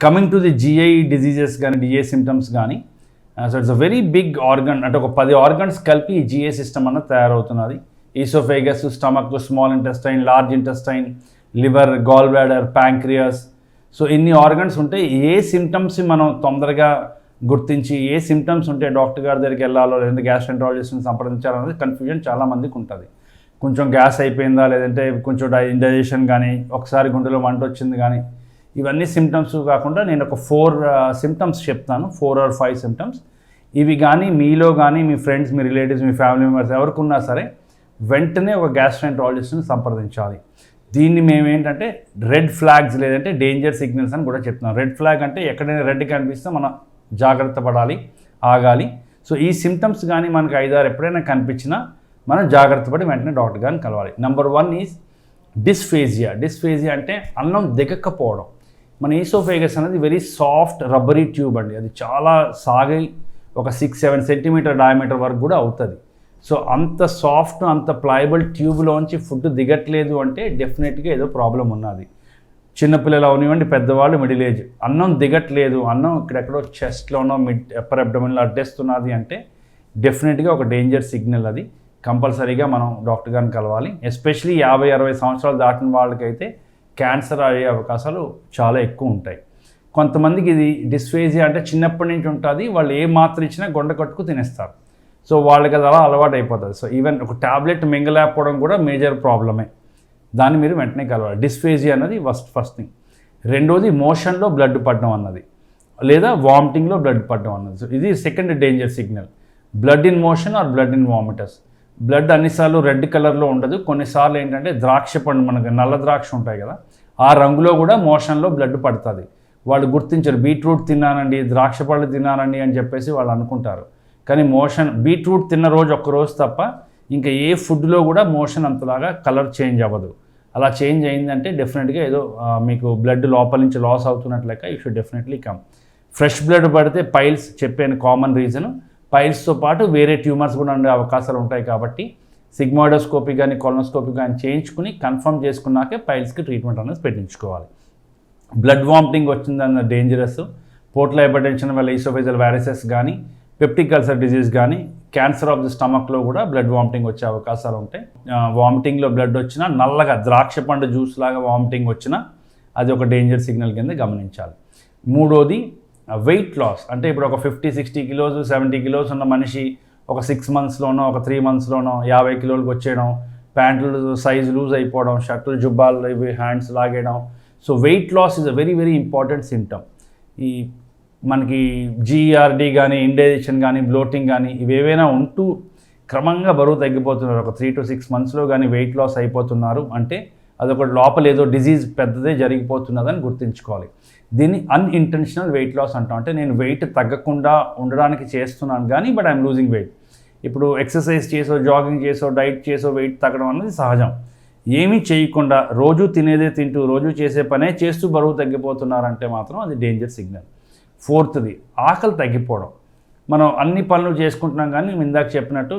Coming to the GI diseases కానీ GI symptoms కానీ so it's a very big organ, అంటే ఒక 10 organs కలిపి ఈ జిఐ సిస్టమ్ అన్నది తయారవుతున్నది. Oesophagus, stomach, small intestine, large intestine, liver, gall bladder, pancreas. So ఇన్ని ఆర్గన్స్ ఉంటే ఏ సిమ్టమ్స్ మనం తొందరగా గుర్తించి ఏ సిమ్టమ్స్ ఉంటే డాక్టర్ గారి దగ్గరికి వెళ్ళాలో లేదంటే గ్యాస్ట్రోఎంట్రాలజిస్ట్ని సంప్రదించాలనేది కన్ఫ్యూజన్ చాలామందికి ఉంటుంది. కొంచెం గ్యాస్ అయిపోయిందా, లేదంటే కొంచెం ఇండైజెషన్ కానీ, ఒకసారి గుండెలో మంట వచ్చింది కానీ, ఇవన్నీ సిమ్టమ్స్ కాకుండా నేను ఒక 4 సిమ్టమ్స్ చెప్తాను, 4 or 5 సిమ్టమ్స్. ఇవి కానీ మీలో కానీ మీ ఫ్రెండ్స్, మీ రిలేటివ్స్, మీ ఫ్యామిలీ మెంబర్స్ ఎవరికున్నా సరే వెంటనే ఒక గ్యాస్ట్రోఎంట్రాలజిస్ట్ని సంప్రదించాలి. దీన్ని మేము ఏంటంటే రెడ్ ఫ్లాగ్స్ లేదంటే డేంజర్ సిగ్నల్స్ అని కూడా చెప్తున్నాం. రెడ్ ఫ్లాగ్ అంటే ఎక్కడైనా రెడ్ కనిపిస్తే మనం జాగ్రత్త పడాలి, ఆగాలి. సో ఈ సిమ్టమ్స్ కానీ మనకు 5-6 ఎప్పుడైనా కనిపించినా మనం జాగ్రత్త పడి వెంటనే డాక్టర్ గారిని కలవాలి. Number 1 is dysphasia. డిస్ఫేజియా అంటే అన్నం దిగకపోవడం. మన ఈసోఫేగస్ అనేది వెరీ సాఫ్ట్ రబ్బరీ ట్యూబ్ అండి, అది చాలా సాగి ఒక 6-7 సెంటీమీటర్ డయామీటర్ వరకు కూడా అవుతుంది. సో అంత సాఫ్ట్, అంత ప్లయబుల్ ట్యూబ్లోంచి ఫుడ్ దిగట్లేదు అంటే డెఫినెట్గా ఏదో ప్రాబ్లం ఉన్నది. చిన్నపిల్లలు అవనివ్వండి, పెద్దవాళ్ళు, మిడిల్ ఏజ్, అన్నం దిగట్లేదు, అన్నం ఇక్కడెక్కడో చెస్ట్లోనో అప్పర్ అబ్డోమెన్లో అడ్డేస్తున్నది అంటే డెఫినెట్గా ఒక డేంజర్ సిగ్నల్. అది కంపల్సరీగా మనం డాక్టర్ గారిని కలవాలి. ఎస్పెషలీ 50-60 సంవత్సరాలు దాటిన వాళ్ళకైతే క్యాన్సర్ అయ్యే అవకాశాలు చాలా ఎక్కువ ఉంటాయి. కొంతమందికి ఇది డిస్ఫేజియా అంటే చిన్నప్పటి నుంచి ఉంటుంది, వాళ్ళు ఏ మాత్ర ఇచ్చినా గొండ కట్టుకు తినేస్తారు. సో వాళ్ళకి అది అలా అలవాటు అయిపోతుంది. సో ఈవెన్ ఒక ట్యాబ్లెట్ మింగలేకపోవడం కూడా మేజర్ ప్రాబ్లమే. దాన్ని మీరు వెంటనే కలవాలి. డిస్ఫేజియా అన్నది ఫస్ట్ థింగ్. రెండోది మోషన్లో బ్లడ్ పడడం అన్నది, లేదా వామిటింగ్లో బ్లడ్ పడడం అన్నది. సో ఇది second danger signal. Blood in motion or blood in vomitus. Blood అన్నిసార్లు రెడ్ కలర్లో ఉండదు, కొన్నిసార్లు ఏంటంటే ద్రాక్ష పండు, మనకు నల్ల ద్రాక్ష ఉంటాయి కదా, ఆ రంగులో కూడా మోషన్లో బ్లడ్ పడుతుంది. వాళ్ళు గుర్తించరు, బీట్రూట్ తిన్నానండి, ద్రాక్ష పళ్ళు తిన్నానండి అని చెప్పేసి వాళ్ళు అనుకుంటారు. కానీ బీట్రూట్ తిన్న రోజు ఒక్కరోజు తప్ప ఇంకా ఏ ఫుడ్లో కూడా మోషన్ అంతలాగా కలర్ చేంజ్ అవ్వదు. అలా చేంజ్ అయిందంటే డెఫినెట్గా ఏదో మీకు బ్లడ్ లోపల నుంచి లాస్ అవుతున్నట్లయితే you should definitely come. Fresh blood పడితే పైల్స్ చెప్పాను కామన్ రీజన్. పైల్స్తో పాటు వేరే ట్యూమర్స్ కూడా ఉండే అవకాశాలు ఉంటాయి కాబట్టి సిగ్మాయిడోస్కోపీ కానీ కొలనోస్కోపీ కానీ చేయించుకుని కన్ఫర్మ్ చేసుకున్నాకే పైల్స్కి ట్రీట్మెంట్ అనేది పెట్టించుకోవాలి. బ్లడ్ వామిటింగ్ వచ్చిందన్న డేంజరస్. పోర్టల్ హైపర్టెన్షన్ వల్ల ఈసోఫేజియల్ వైరసెస్ కానీ, పెప్టిక్ అల్సర్ డిజీజ్ కానీ, క్యాన్సర్ ఆఫ్ ది స్టమక్లో కూడా బ్లడ్ వామిటింగ్ వచ్చే అవకాశాలు ఉంటాయి. వామిటింగ్లో బ్లడ్ వచ్చినా, నల్లగా ద్రాక్ష పండు జ్యూస్ లాగా వామిటింగ్ వచ్చినా అది ఒక డేంజర్ సిగ్నల్ కింద గమనించాలి. మూడోది వెయిట్ లాస్. అంటే ఇప్పుడు ఒక 50-60 కిలోస్ 70 కిలోస్ ఉన్న మనిషి ఒక 6 మంత్స్లోనో ఒక 3 మంత్స్లోనో 50 కిలోలకు వచ్చేయడం, ప్యాంట్లు సైజు లూజ్ అయిపోవడం, షర్టులు జుబ్బాలు ఇవి హ్యాండ్స్ లాగేయడం. So weight loss is a very very important symptom. ఈ మనకి జీఆర్డీ కానీ, ఇండైజెషన్ కానీ, బ్లోటింగ్ కానీ ఇవేవైనా ఉంటూ క్రమంగా బరువు తగ్గిపోతున్నారు, ఒక 3 to 6 మంత్స్లో కానీ వెయిట్ లాస్ అయిపోతున్నారు అంటే అదొక లోపల ఏదో డిజీజ్ పెద్దదే జరిగిపోతున్నదని గుర్తుంచుకోవాలి. దీన్ని అన్ఇంటెన్షనల్ వెయిట్ లాస్ అంటాం. అంటే నేను వెయిట్ తగ్గకుండా ఉండడానికి చేస్తున్నాను కానీ బట్ ఐఎమ్ లూజింగ్ వెయిట్. ఇప్పుడు ఎక్సర్సైజ్ చేసో, జాగింగ్ చేసో, డైట్ చేసో వెయిట్ తగ్గడం అనేది సహజం. ఏమీ చేయకుండా రోజు తినేదే తింటూ, రోజు చేసే పనే చేస్తూ బరువు తగ్గిపోతున్నారంటే మాత్రం అది డేంజర్ సిగ్నల్. ఫోర్త్ది ఆకలి తగ్గిపోవడం. మనం అన్ని పనులు చేసుకుంటున్నాం కానీ ఇందాక చెప్పినట్టు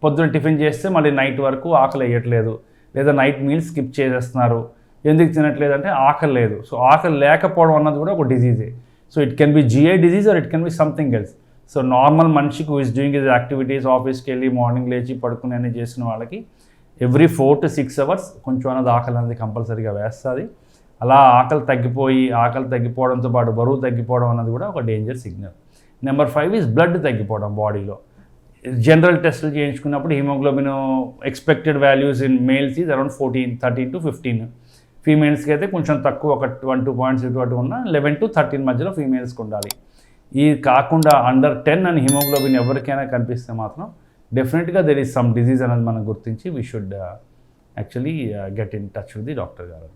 పొద్దున టిఫిన్ చేస్తే మళ్ళీ నైట్ వరకు ఆకలి వేయట్లేదు, లేదా నైట్ మీల్స్ స్కిప్ చేసేస్తున్నారు. ఎందుకు తినట్లేదు అంటే ఆకలి లేదు. సో ఆకలి లేకపోవడం అన్నది కూడా ఒక డిజీజే. So it can be GI disease or it can be something else. So normal మనిషికి who is doing his activities, ఆఫీస్కి వెళ్ళి మార్నింగ్ లేచి పడుకుని అన్నీ చేసిన వాళ్ళకి ఎవ్రీ 4 to 6 hours కొంచెం అన్నది ఆకలి అనేది కంపల్సరీగా వేస్తుంది. అలా ఆకలి తగ్గిపోవడంతో పాటు బరువు తగ్గిపోవడం అన్నది కూడా ఒక danger signal. Number 5 is blood తగ్గిపోవడం బాడీలో. జనరల్ టెస్టులు చేయించుకున్నప్పుడు haemoglobin expected values in males is around 13 to 15. ఫీమేల్స్కి అయితే కొంచెం తక్కువ, ఒక 1-2 points ఇటువంటి ఉన్న 11 to 13 మధ్యలో ఫీమేల్స్కి ఉండాలి. ఇది కాకుండా అండర్ 10 అని హిమోగ్లోబిన్ ఎవరికైనా కనిపిస్తే మాత్రం డెఫినెట్గా దెర్ ఈజ్ సమ్ డిజీజ్ అనేది మనం గుర్తించి we should actually get in touch with the doctor గారు.